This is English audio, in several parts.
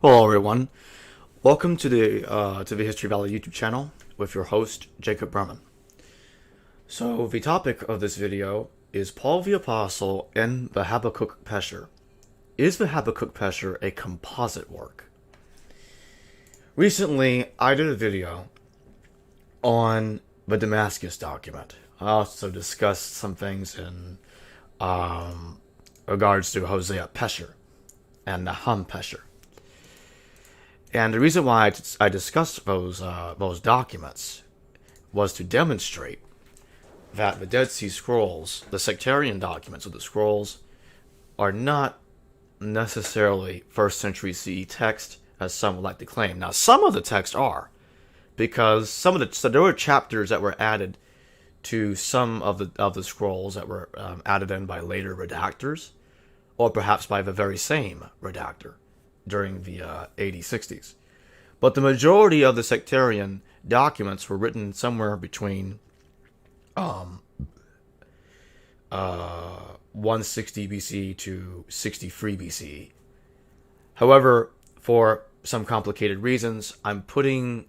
Hello, everyone. Welcome to the History Valley YouTube channel with your host Jacob Berman. So the topic of this video is Paul the Apostle in the Habakkuk Pesher. Is the Habakkuk Pesher a composite work? Recently, I did a video on the Damascus document. I also discussed some things in regards to Hosea Pesher and Nahum Pesher. And the reason why I discussed those documents was to demonstrate that the Dead Sea Scrolls, the sectarian documents of the scrolls, are not necessarily 1st century CE text, as some would like to claim. Now, some of the text are, because there were chapters that were added to some of the scrolls that were added in by later redactors, or perhaps by the very same redactor during the 80s-60s. But the majority of the sectarian documents were written somewhere between 160 BC to 63 BC. However, for some complicated reasons, I'm putting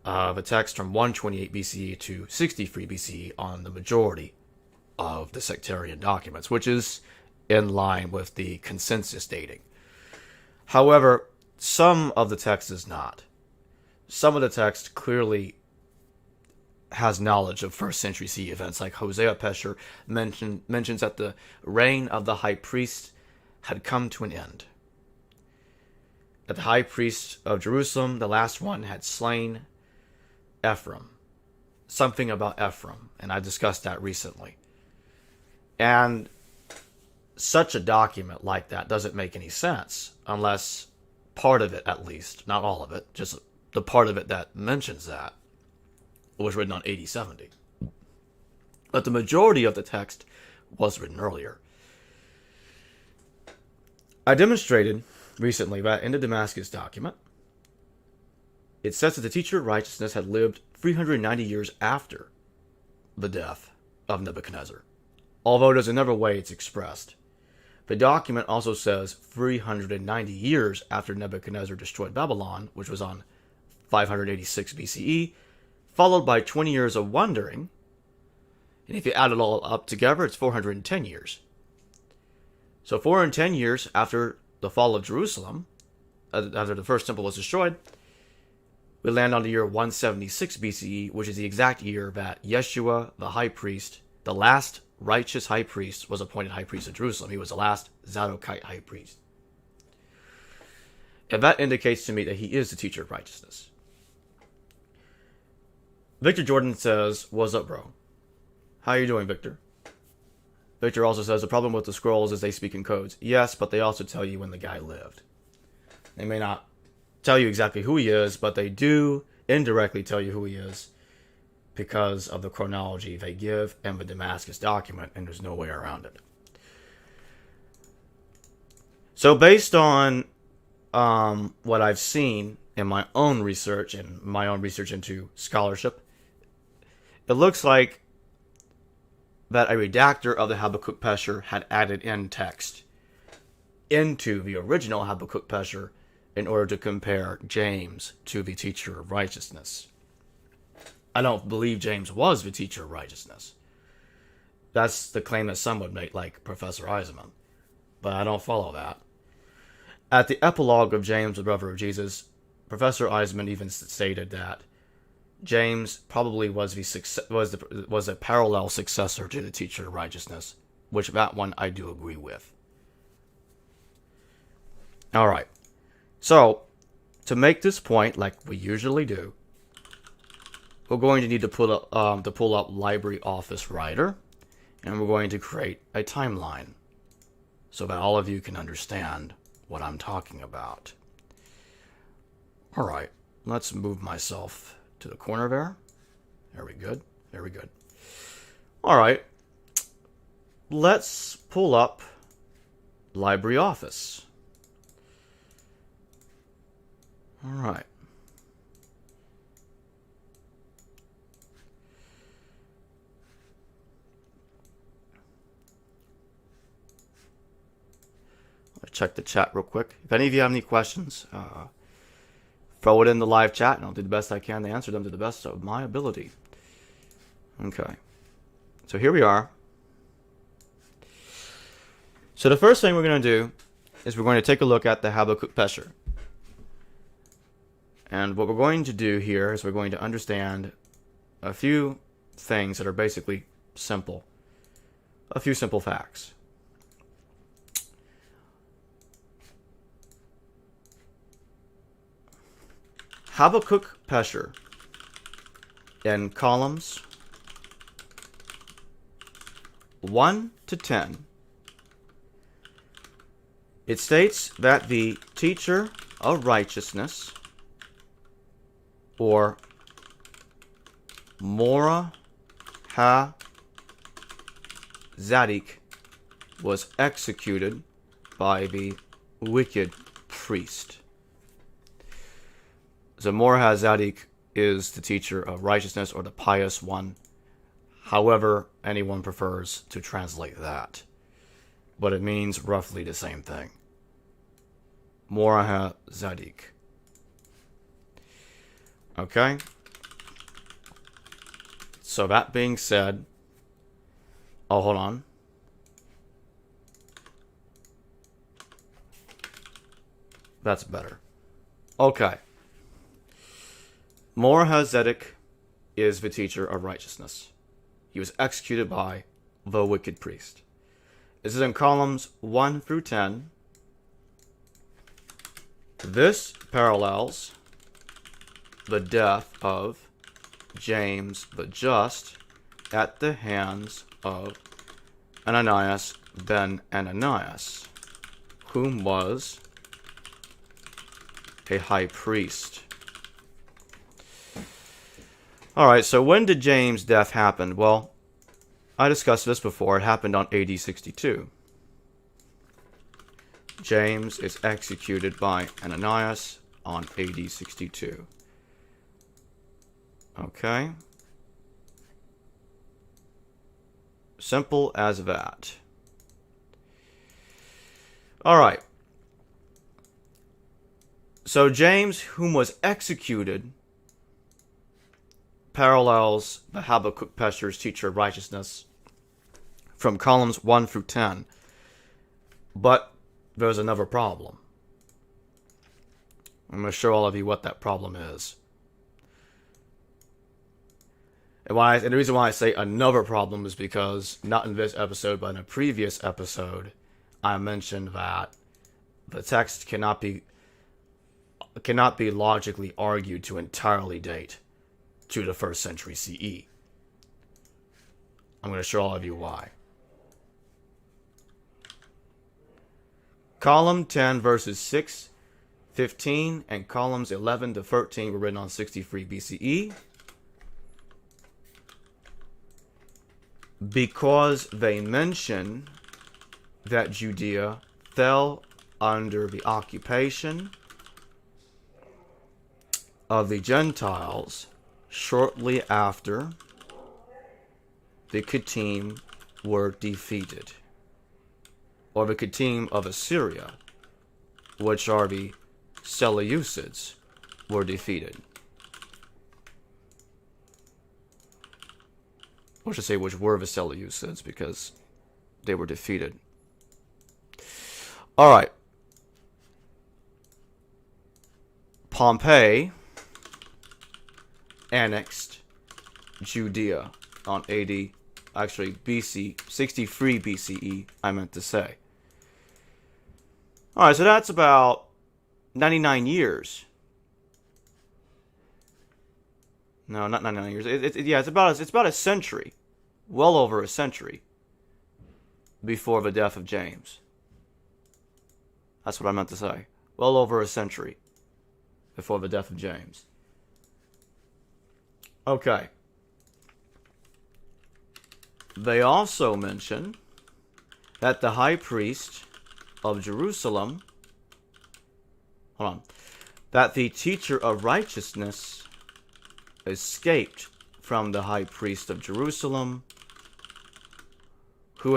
the text from 128 BC to 63 BC on the majority of the sectarian documents, which is in line with the consensus dating. However, some of the text is not. Some of the text clearly has knowledge of 1st century CE events, like Hosea Pesher mentions that the reign of the high priest had come to an end. That the high priest of Jerusalem, the last one, had slain Ephraim. Something about Ephraim, and I discussed that recently. And such a document like that doesn't make any sense unless part of it, at least, not all of it, just the part of it that mentions that, was written on 80-70. But the majority of the text was written earlier. I demonstrated recently that in the Damascus document, it says that the teacher of righteousness had lived 390 years after the death of Nebuchadnezzar, although there's another way it's expressed. The document also says 390 years after Nebuchadnezzar destroyed Babylon, which was on 586 BCE, followed by 20 years of wandering. And if you add it all up together, it's 410 years. So 410 years after the fall of Jerusalem, after the first temple was destroyed, we land on the year 176 BCE, which is the exact year that Yeshua, the high priest, the last righteous high priest, was appointed high priest of Jerusalem. He was the last Zadokite high priest. And that indicates to me that he is the teacher of righteousness. Victor Jordan says, "What's up, bro? How you doing, Victor?" Victor also says, "The problem with the scrolls is they speak in codes." Yes, but they also tell you when the guy lived. They may not tell you exactly who he is, but they do indirectly tell you who he is because of the chronology they give in the Damascus document, and there's no way around it. So based on what I've seen in my own research and my own research into scholarship, it looks like that a redactor of the Habakkuk Pesher had added in text into the original Habakkuk Pesher in order to compare James to the teacher of righteousness. I don't believe James was the teacher of righteousness. That's the claim that some would make, like Professor Eisenman. But I don't follow that. At the epilogue of James, the brother of Jesus, Professor Eisenman even stated that James probably was a parallel successor to the teacher of righteousness, which that one I do agree with. All right. So, to make this point, like we usually do, we're going to need to pull up LibreOffice Writer, and we're going to create a timeline so that all of you can understand what I'm talking about. All right, let's move myself to the corner there. Very good. Very good. All right, let's pull up LibreOffice. All right. check the chat real quick. If any of you have any questions, throw it in the live chat, and I'll do the best I can to answer them to the best of my ability. Okay. So here we are. So the first thing we're going to do is we're going to take a look at the Habakkuk Pesher. And what we're going to do here is we're going to understand a few things that are basically simple. A few simple facts. Habakkuk Pesher in columns 1 to 10. It states that the teacher of righteousness, or Mora ha-Zadok, was executed by the wicked priest. So Mora ha-Zadok is the teacher of righteousness, or the pious one. However, anyone prefers to translate that. But it means roughly the same thing. Mora ha-Zadok. Okay? So that being said... Oh, hold on. That's better. Okay. Mora ha-Zadok is the teacher of righteousness. He was executed by the wicked priest. This is in columns 1 through 10. This parallels the death of James the Just at the hands of Ananias ben Ananias, whom was a high priest. Alright, so when did James' death happen? Well, I discussed this before. It happened on AD 62. James is executed by Ananias on AD 62. Okay. Simple as that. Alright. So James, whom was executed, parallels the Habakkuk Pesher's teacher of righteousness from columns 1 through 10. But there's another problem. I'm going to show all of you what that problem is. And the reason why I say another problem is because, not in this episode, but in a previous episode, I mentioned that the text cannot be logically argued to entirely date to the 1st century CE. I'm going to show all of you why. Column 10 verses 6, 15, and columns 11 to 13 were written on 63 BCE. Because they mention that Judea fell under the occupation of the Gentiles shortly after the Kittim were defeated, or the Kittim of Assyria, which are the Seleucids, were defeated. Or should say, which were the Seleucids, because they were defeated. Alright. Pompey annexed Judea on BC, 63 BCE, I meant to say. Alright, so that's about 99 years. No, not 99 years. It's about a century. Well over a century before the death of James. That's what I meant to say. Well over a century before the death of James. Okay. They also mention that the high priest of Jerusalem, that the teacher of righteousness escaped from the high priest of Jerusalem, who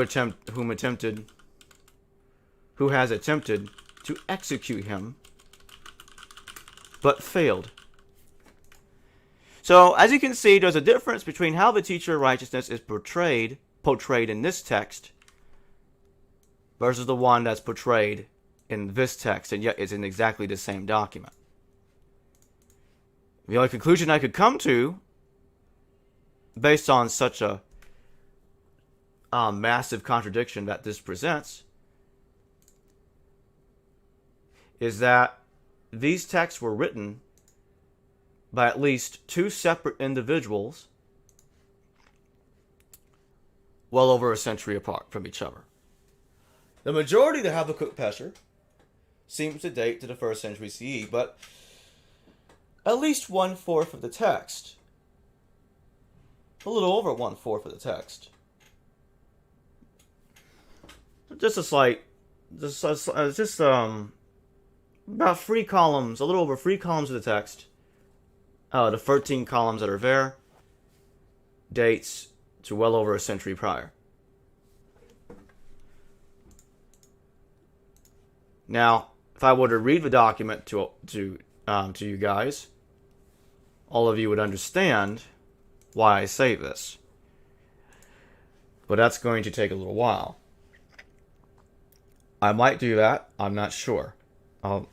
who has attempted to execute him, but failed. So, as you can see, there's a difference between how the teacher of righteousness is portrayed in this text versus the one that's portrayed in this text, and yet it's in exactly the same document. The only conclusion I could come to, based on such a massive contradiction that this presents, is that these texts were written by at least two separate individuals well over a century apart from each other. The majority of the Habakkuk Pesher seems to date to the 1st century CE, but at least 1/4 of the text, a little over 1/4 of the text, about 3 columns, a little over 3 columns of the text, the 13 columns that are there, dates to well over a century prior. Now, if I were to read the document to you guys, all of you would understand why I say this. But that's going to take a little while. I might do that. I'm not sure. I'll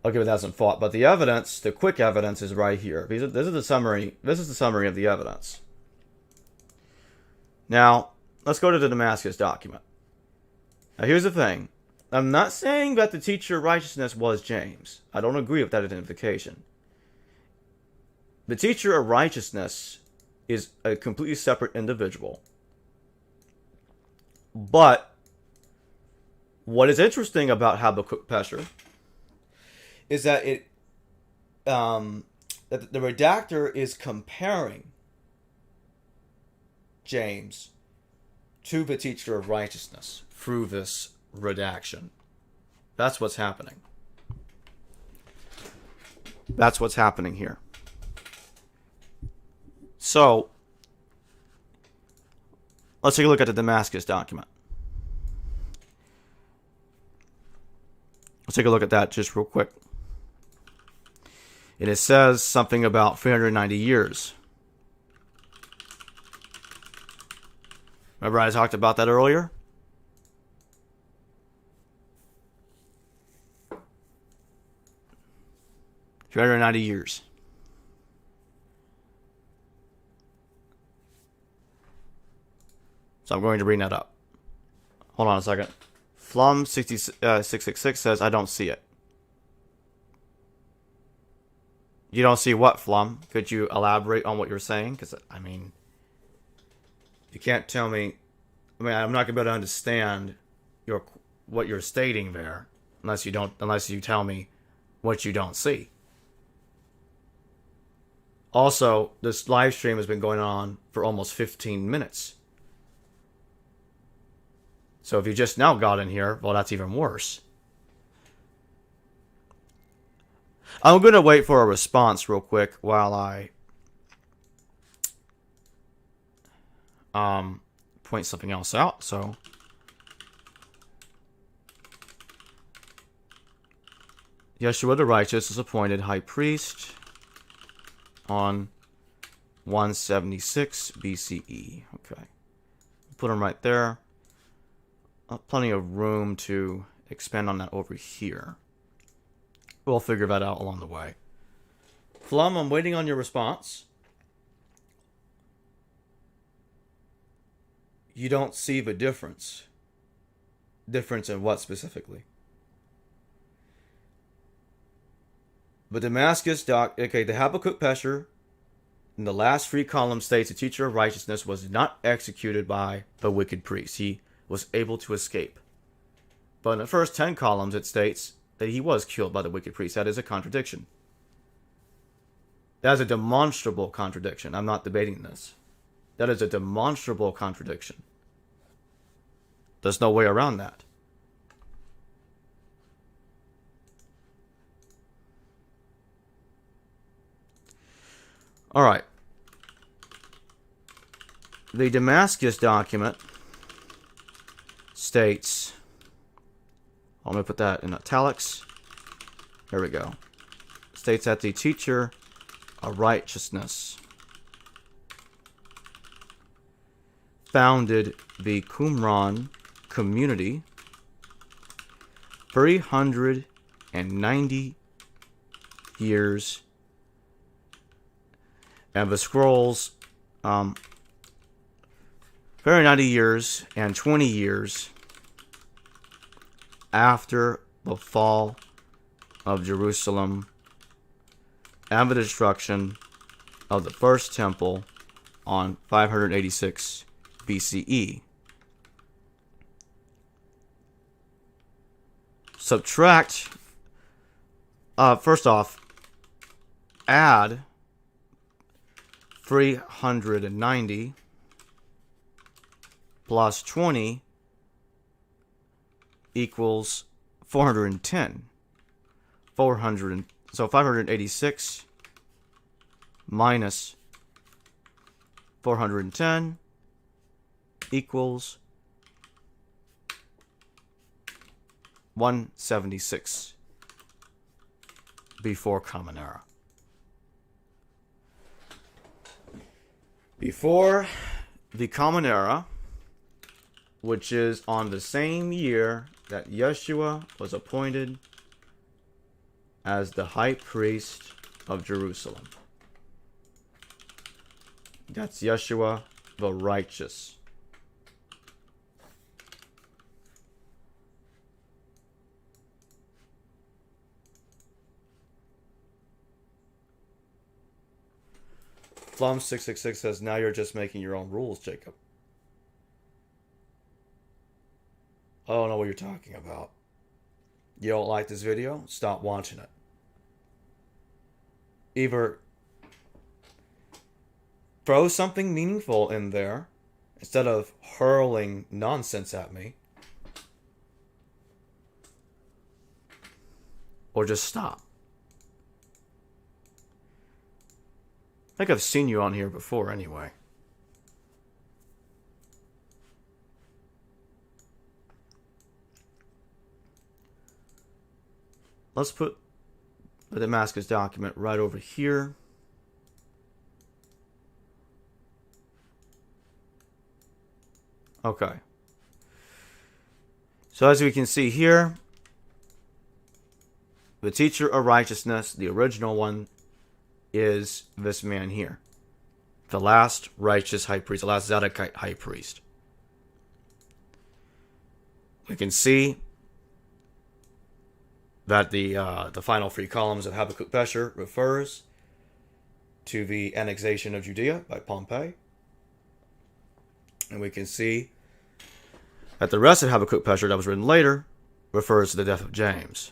give that some thought. But the evidence, the quick evidence, is right here. This is the summary. This is the summary of the evidence. Now, let's go to the Damascus document. Now, here's the thing. I'm not saying that the teacher of righteousness was James. I don't agree with that identification. The teacher of righteousness is a completely separate individual. But what is interesting about Habakkuk Pesher is that that the redactor is comparing James to the teacher of righteousness through this redaction. That's what's happening. That's what's happening here. So, let's take a look at the Damascus document. Let's take a look at that just real quick. And it says something about 390 years. Remember I talked about that earlier? $390 years. So I'm going to bring that up. Hold on a second. Flum 666 says, I don't see it. You don't see what, Flum? Could you elaborate on what you're saying? Because, I mean, you can't tell me. I mean, I'm not going to be able to understand what you're stating there unless you tell me what you don't see. Also, this live stream has been going on for almost 15 minutes. So if you just now got in here, well, that's even worse. I'm going to wait for a response real quick while I point something else out. So Yeshua the Righteous is appointed high priest on 176 BCE. Okay. Put him right there. Plenty of room to expand on that over here. We'll figure that out along the way. Flum, I'm waiting on your response. You don't see the difference. Difference in what specifically? But Damascus the Habakkuk Pesher in the last 3 columns states the teacher of righteousness was not executed by the wicked priest. He was able to escape. But in the first 10 columns it states that he was killed by the wicked priest. That is a contradiction. That is a demonstrable contradiction. I'm not debating this. That is a demonstrable contradiction. There's no way around that. All right. The Damascus document states I'm going to put that in italics. There we go. States that the teacher of righteousness founded the Qumran community 390 years, and the scrolls 390 years and 20 years after the fall of Jerusalem and the destruction of the first temple on 586 BCE. Subtract, first off, add 390 plus 20 equals 410. So 586 minus 410 equals 176 before Common Era. Before the Common Era, which is on the same year that Yeshua was appointed as the high priest of Jerusalem. That's Yeshua the righteous. Flum666 says, now you're just making your own rules, Jacob. I don't know what you're talking about. You don't like this video? Stop watching it. Either throw something meaningful in there instead of hurling nonsense at me, or just stop. I think I've seen you on here before anyway. Let's put the Damascus document right over here. Okay. So as we can see here, the teacher of righteousness, the original one, is this man here. The last righteous high priest, the last Zadokite high priest. We can see that the final three columns of Habakkuk Pesher refers to the annexation of Judea by Pompey. And we can see that the rest of Habakkuk Pesher that was written later refers to the death of James.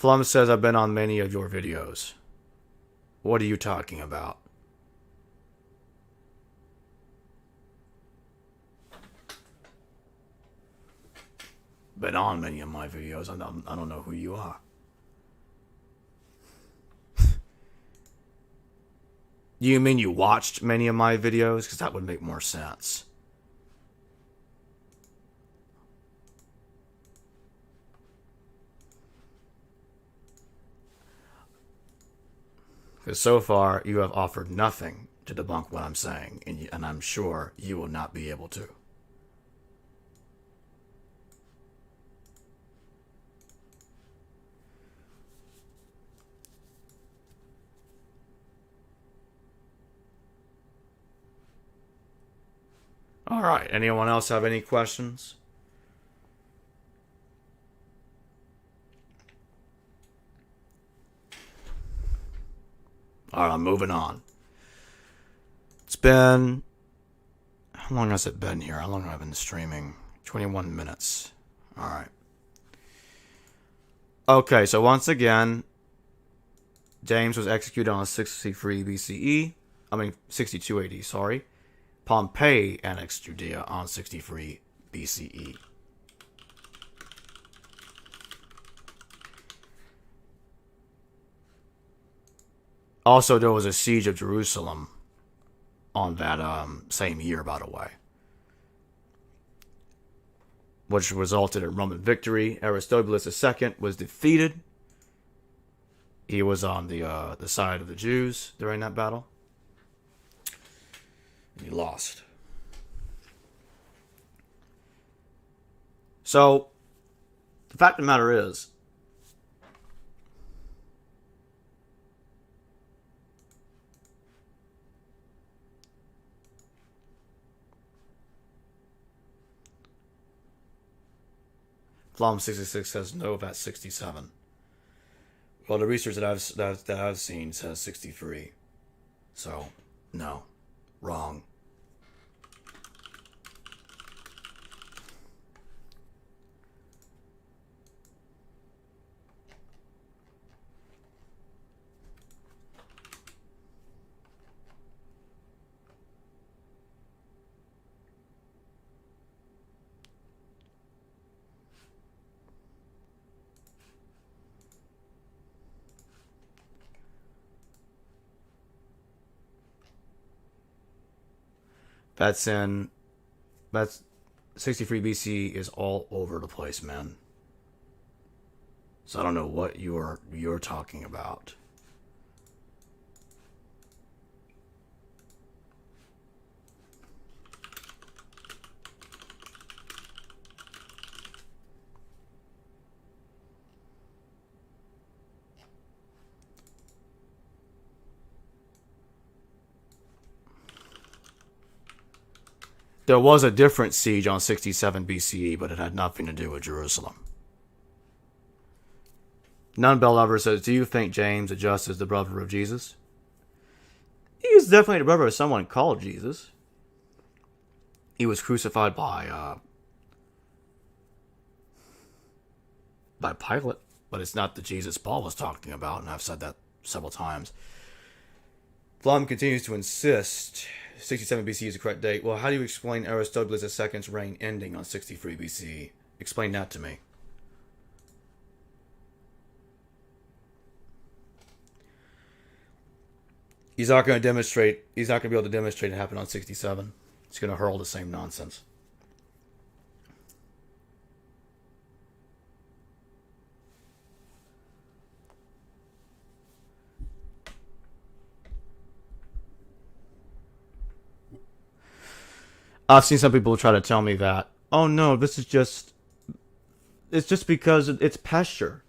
Flum says, I've been on many of your videos. What are you talking about? Been on many of my videos. I don't know who you are. You mean you watched many of my videos? Because that would make more sense. Because so far, you have offered nothing to debunk what I'm saying, and I'm sure you will not be able to. All right, anyone else have any questions? All right, I'm moving on. It's been... How long has it been here? How long have I been streaming? 21 minutes. All right. Okay, so once again, James was executed on 63 BCE. 62 AD, sorry. Pompey annexed Judea on 63 BCE. Also, there was a siege of Jerusalem on that same year, by the way, which resulted in Roman victory. Aristobulus II was defeated. He was on the side of the Jews during that battle. He lost. So, the fact of the matter is, Flom 66 says no, that's 67. Well, the research that I've seen says 63. So, no. Wrong. That's 63 BC is all over the place, man. So I don't know what you're talking about. There was a different siege on 67 BCE, but it had nothing to do with Jerusalem. Nunbell Lover says, do you think James the Just is the brother of Jesus? He is definitely the brother of someone called Jesus. He was crucified by Pilate, but it's not the Jesus Paul was talking about, and I've said that several times. Flom continues to insist 67 BC is the correct date. Well, how do you explain Aristobulus II's reign ending on 63 BC? Explain that to me. He's not going to demonstrate. He's not going to be able to demonstrate it happened on 67. He's going to hurl the same nonsense. I've seen some people try to tell me that, oh no, it's just because it's Pesher.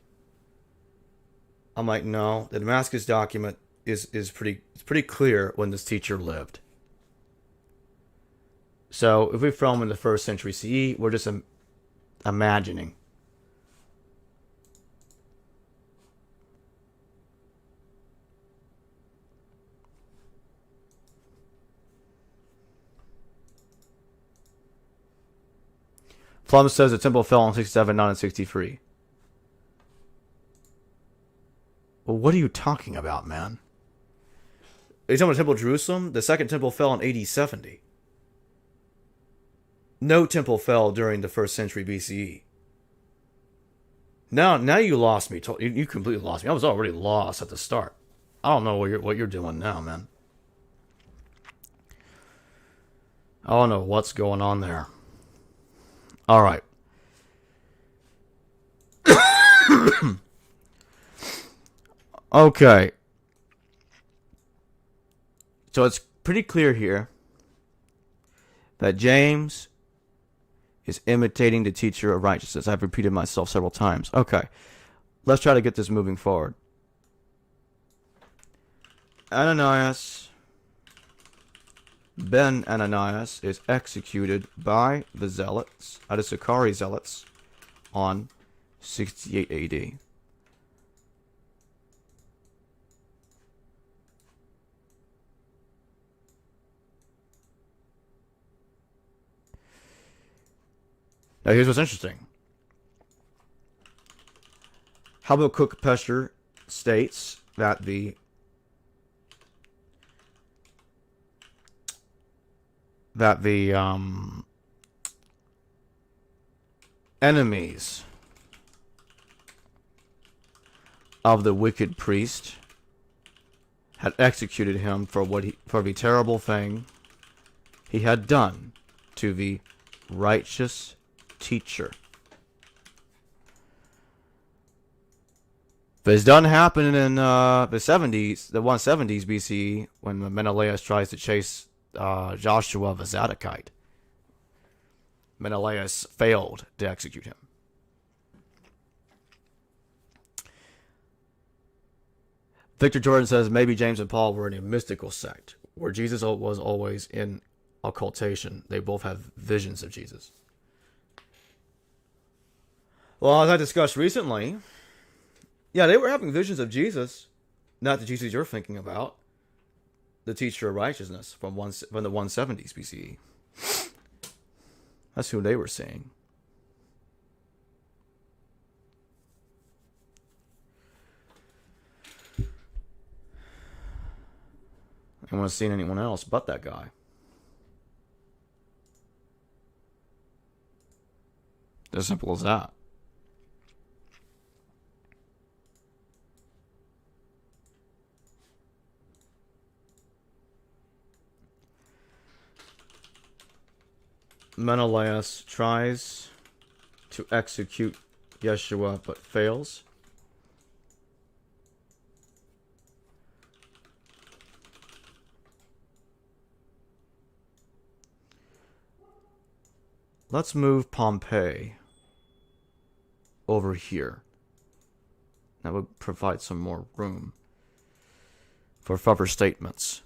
I'm like, no, the Damascus document is pretty clear when this teacher lived. So if we film in the 1st century CE, we're just imagining. Plum says the temple fell in 67, not in 63. Well, what are you talking about, man? Are you talking about the Temple of Jerusalem? The second temple fell in AD 70. No temple fell during the 1st century BCE. Now you lost me. You completely lost me. I was already lost at the start. I don't know what you're doing now, man. I don't know what's going on there. All right. Okay. So it's pretty clear here that James is imitating the teacher of righteousness. I've repeated myself several times. Okay. Let's try to get this moving forward. Ananias, Ben Ananias, is executed by the Zealots, the Sicarii Zealots, on 68 AD. Now here's what's interesting. Habakkuk Pesher states that the enemies of the wicked priest had executed him for the terrible thing he had done to the righteous teacher. This done happen in the 170s BCE, when Menelaus tries to chase Joshua the Zadokite. Menelaus failed to execute him. Victor Jordan says maybe James and Paul were in a mystical sect where Jesus was always in occultation. They both have visions of Jesus. Well, as I discussed recently, yeah, they were having visions of Jesus, not the Jesus you're thinking about, the teacher of righteousness from the 170s BCE. That's who they were seeing. I don't want to see anyone else but that guy. As simple as that. Menelaus tries to execute Yeshua but fails. Let's move Pompey over here. That would provide some more room for further statements.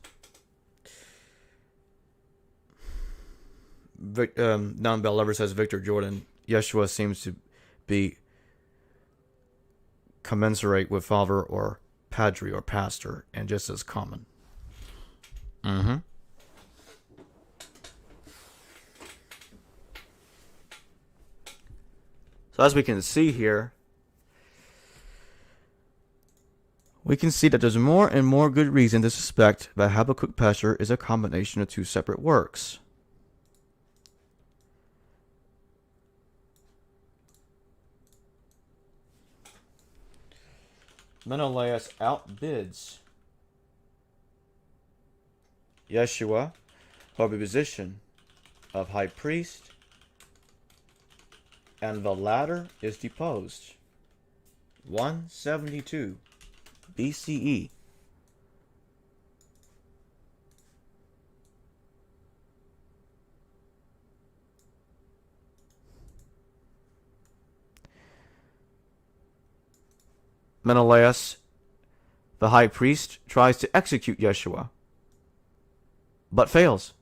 Non-Bell Lover says Victor Jordan, Yeshua seems to be commensurate with father or padre or pastor and just as common. So as we can see here, we can see that there's more and more good reason to suspect that Habakkuk Pesher is a combination of two separate works. Menelaus outbids Yeshua for the position of high priest, and the latter is deposed. 172 BCE. Menelaus, the high priest, tries to execute Yeshua, but fails.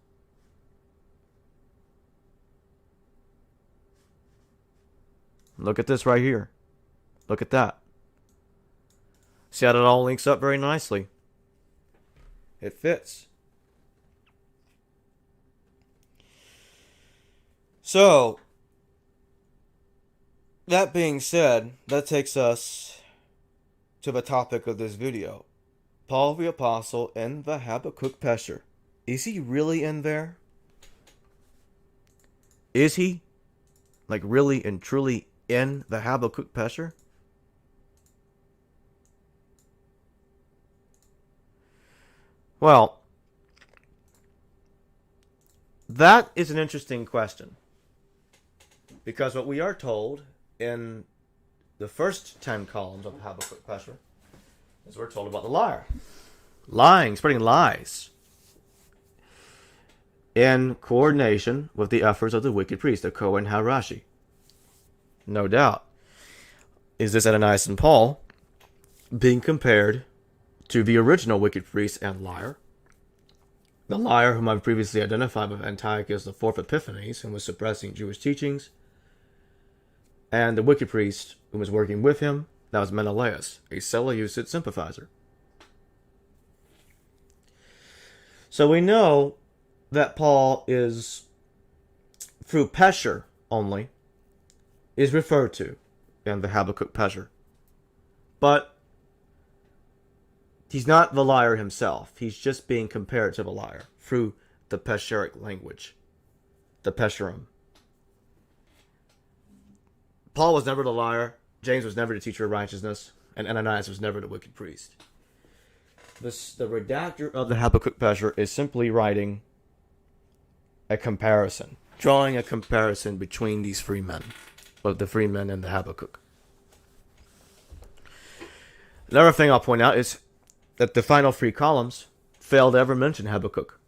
Look at this right here. Look at that. See how that all links up very nicely? It fits. So, that being said, that takes us to the topic of this video. Paul the Apostle in the Habakkuk Pesher. Is he really in there? Is he? Like really and truly in the Habakkuk Pesher? Well, that is an interesting question. Because what we are told in the first 10 columns of Habakkuk Pesher is we're told about the liar. Lying, spreading lies. In coordination with the efforts of the wicked priest, the Cohen Harashi. No doubt. Is this Ananias and Paul being compared to the original wicked priest and liar? The liar whom I've previously identified with Antiochus the Fourth Epiphanes, who was suppressing Jewish teachings, and the wicked priest who was working with him, that was Menelaus, a Seleucid sympathizer. So we know that Paul is, through Pesher only, is referred to in the Habakkuk Pesher. But he's not the liar himself. He's just being compared to the liar through the Pesheric language, the Pesherim. Paul was never the liar, James was never the teacher of righteousness, and Ananias was never the wicked priest. the redactor of the Habakkuk Pesher is simply writing a comparison, drawing a comparison between these free men, of the free men and the Habakkuk. Another thing I'll point out is that the final 3 columns fail to ever mention Habakkuk.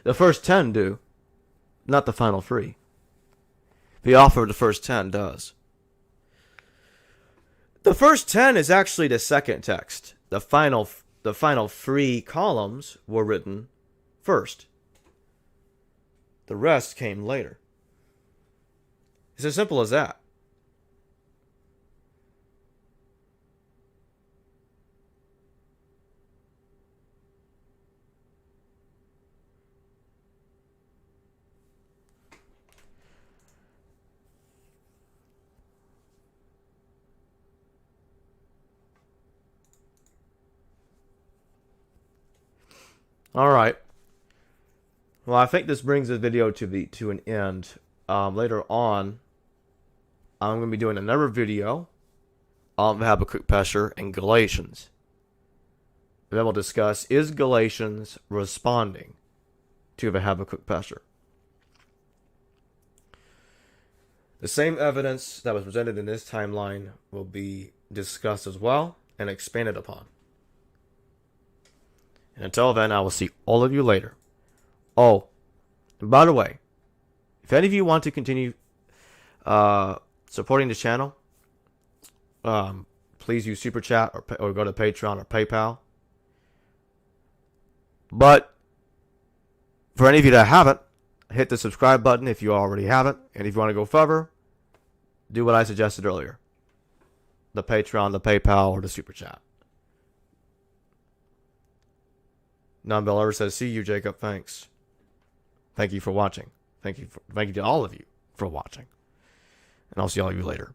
The first 10 do, not the final 3. The author of the first 10 does. The first 10 is actually the second text. The final 3 columns were written first. The rest came later. It's as simple as that. All right. Well, I think this brings the video to an end. Later on, I'm going to be doing another video on Habakkuk, Pesher, and Galatians. And then we'll discuss, is Galatians responding to the Habakkuk, Pesher? The same evidence that was presented in this timeline will be discussed as well and expanded upon. And until then, I will see all of you later. Oh, and by the way, if any of you want to continue supporting the channel, please use Super Chat or go to Patreon or PayPal. But for any of you that haven't, hit the subscribe button if you already haven't. And if you want to go further, do what I suggested earlier. The Patreon, the PayPal, or the Super Chat. Non-Bell Ever says, see you, Jacob. Thanks. Thank you for watching. Thank you to all of you for watching. And I'll see all of you later.